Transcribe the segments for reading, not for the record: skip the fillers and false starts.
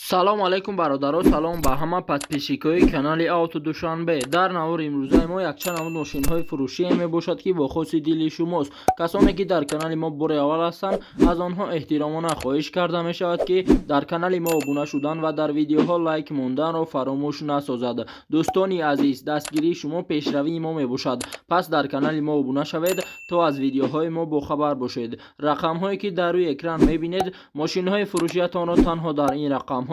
салом алайкум бародаро, салом ба ҳама подписчикои канали Авто Душанбе. Дар навори имрӯзаи мо якчанд намуд мошинҳои фурӯшие мебошад ки бо хоси дили шумост. Касоне ки дар канали мо бори аввал ҳастанд, аз онҳо эҳтиромона хоҳиш карда мешавад ки дар канали мо обуна шудан ва дар видеоҳо лайк монданро фаромӯш насозад. дӯстони азиз, дастгирии шумо пешравии мо мебошад. Пас дар канали мо обуна шавед то аз видеоҳои мо бохабар бошед. рақамҳое ки дар рӯи экран мебинед, мошинҳои фурӯшиятонро танҳо дар ин рақам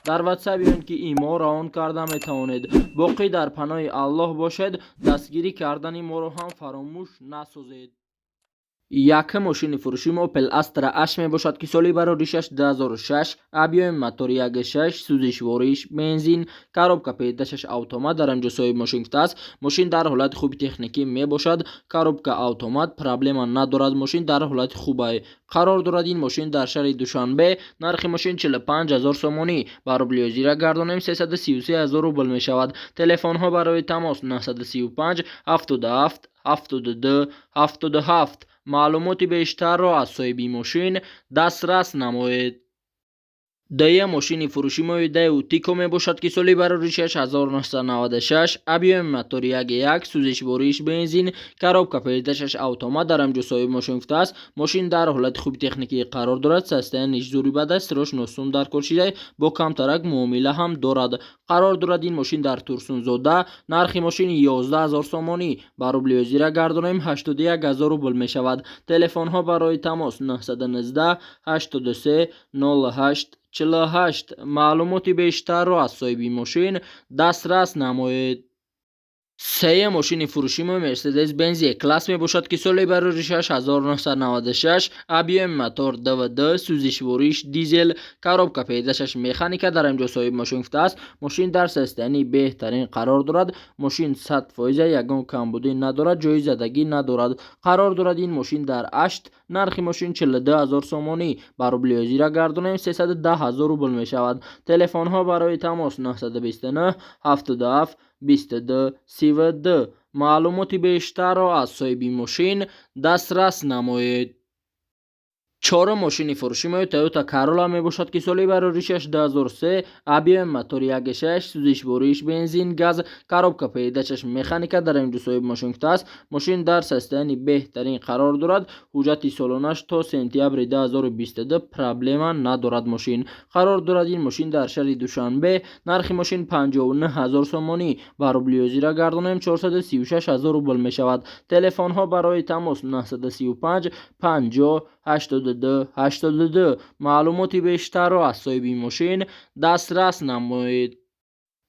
дар ватсап биёед ки имо раон карда метавонед. боқӣ дар паноҳи Аллоҳ бошед. дастгирӣ кардани моро ҳам фаромӯш насозед. Якум мошини фурӯшии мо Opel Astra H мебошад ки соли бароришаш 2006, объеми мотори 1.6, сӯзишвориш бензин, коробка передачаш автомат дар анҷо соҳиби мошин гуфтааст. мошин дар ҳолати хуби техникӣ мебошад. коробка автомат, проблема надорад. мошин дар ҳолати хубе. қарор дорад ин мошин дар шаҳри Душанбе. нархи мошин 45000 сомонӣ. ба рублиёзира гардонем 333000 рубл мешавад. телефонҳо барои тамос 935 77 72 77. маълумоти бештарро аз соҳиби мошин дастрас намоед. дуюм мошини фурӯшии мо Hyundai Tico мебошад ки соли бароришаш 1996, объеми мотори 1.1, сӯзишвориш бензин, коробка передачаш автомат дар анҷо соҳиби мошин гуфтааст. мошин дар ҳолати хуби техникӣ қарор дорад. состоянии зури бадаст, стирож носон дар кор шида, бо камтарак муомила ҳам дорад. қарор дорад ин мошин дар Турсунзода. нархи мошин 11000 сомонӣ. ба рублиёзира гардонем 81000 рубл мешавад. телефонҳо барои тамос 919 83 08 48. маълумоти бештарро аз соҳиби мошин дастрас намоед. сеюм мошини фурӯшии мо Mercedes Benz E-Class мебошад ки соли бароришаш 1996, объеми мотор DVD, сӯзишвориш дизел, коробка передачаш механика дар анҷо соҳиби мошин гуфтааст. мошин дар состоянии беҳтарин қарор дорад. мошин 100% ягон камбудӣ надорад, ҷои задагӣ надорад. қарор дорад ин мошин дар Ашт. нархи мошин 42000 сомонӣ. ба рублиёзира гардонем 310000 рубл мешавад. телефонҳо барои тамос 929 77 22 32. маълумоти бештарро аз соҳиби мошин дастрас намоед. чорум мошини фурӯшии мо Toyota Corolla мебошад ки соли бароришаш 2003, объеми мотори 1.6, сӯзишвориш бензин, газ, коробка передачаш механика дар анҷо соҳиби мошин гуфтааст. мошин дар состоянии беҳтарин қарор дорад. ҳуҷҷати солонаш то сентябри 2022 проблема надорад. мошин қарор дорад ин мошин дар шаҳри Душанбе. нархи мошин 59000 сомонӣ. ба рублиёзира гардонем 436000 рубл мешавад. телефонҳо барои тамос 935 50 82 82. маълумоти бештарро аз соҳиби мошин дастрас намоед.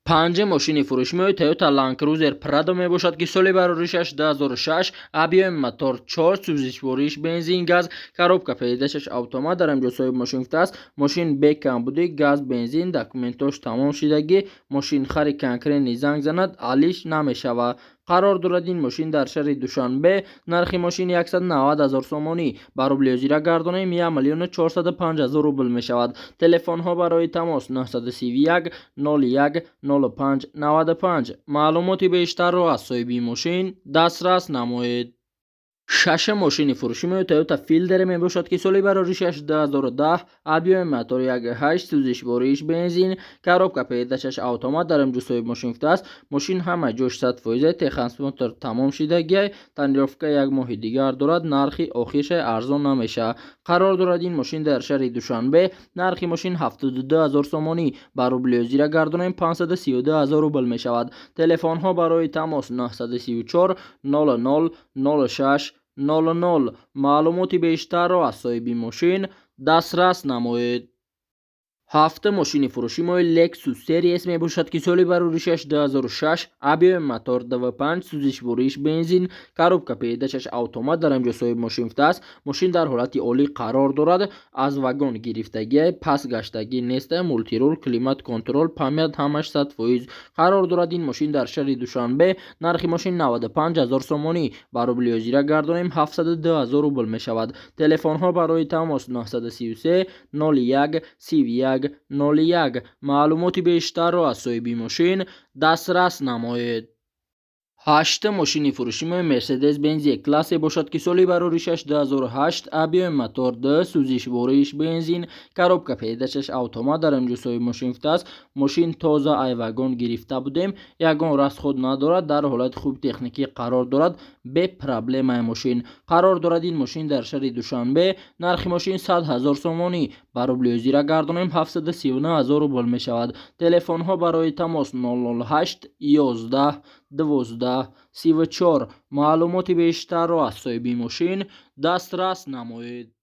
панҷум мошини фурӯшии мо Toyota Land Cruiser Prado мебошад ки соли бароришаш 2006, объеми мотор 4, сӯзишвориш бензин, газ, коробка передачаш автомат дар анҷо соҳиби мошин гуфтааст. мошин бе камбудӣ, газ, бензин, документош тамом шидагӣ. мошин хари конкрени занг занад, алиш намешавад. қарор дорад ин мошин дар шаҳри Душанбе. нархи мошин 190000 сомонӣ. ба рублиёзира гардонем 1405000 рубл мешавад. телефонҳо барои тамос 931 01 05 95. маълумоти бештарро аз соҳиби мошин дастрас намоед. шашум мошини фурӯшии мо Toyota Fielder мебошад ки соли бароришаш 2010, объеми мотори 1.8, сӯзишвориш бензин, коробка передачаш автомат дар анҷо соҳиби мошин гуфтааст. мошин ҳама ҷош 100% техтрансформатор тамом шидагӣ, тонировка як моҳи дигар дорад. нархи охирша арзон намешавад. қарор дорад ин мошин дар шаҳри Душанбе. нархи мошин 72000 сомонӣ. ба рублиёзира гардонем 532000 рубл мешавад. телефонҳо барои тамос 934 00 06 00. маълумоти бештарро аз соҳиби мошин дастрас намоед. ҳафтум мошини фурӯшии мо Lexus Series мебошад ки соли бароришаш 2006, объеми мотор 2.5, сӯзишвориш бензин, коробка передачаш автомат дар анҷо соҳиби мошин гуфтааст. мошин дар ҳолати олӣ қарор дорад. аз вагон гирифтагӣ, пас гаштагӣ нест, мултирол, климат контрол, памят ҳамаш 100%. қарор дорад ин мошин дар шаҳри Душанбе. нархи мошин 95000 сомонӣ. ба рублиёзира гардонем 72000 рубл мешавад. телефонҳо барои тамос 933 01 31 01. маълумоти бештарро аз соҳиби мошин дастрас намоед. 8 мошини фурӯшии Mercedes-Benz классе бошад ки соли бароришаш 2008, объеми мотор 2, сӯзишвориш бензин, коробка передачаш автомат дар имҷосои мошин футааст. Мошин тоза айвагон гирифта будем, ягон расход надорад, дар ҳолати хуби техникӣ қарор дорад, бе проблемаи мошин қарор дорад. Ин мошин дар шаҳри Душанбе, нархи мошин 100 000 сомонӣ. Ба рубли озира гардонем 739 000 рубл мешавад. Телефонҳо барои тамос 008 11 12 34. маълумоти бештарро аз соҳиби мошин дастрас намоед.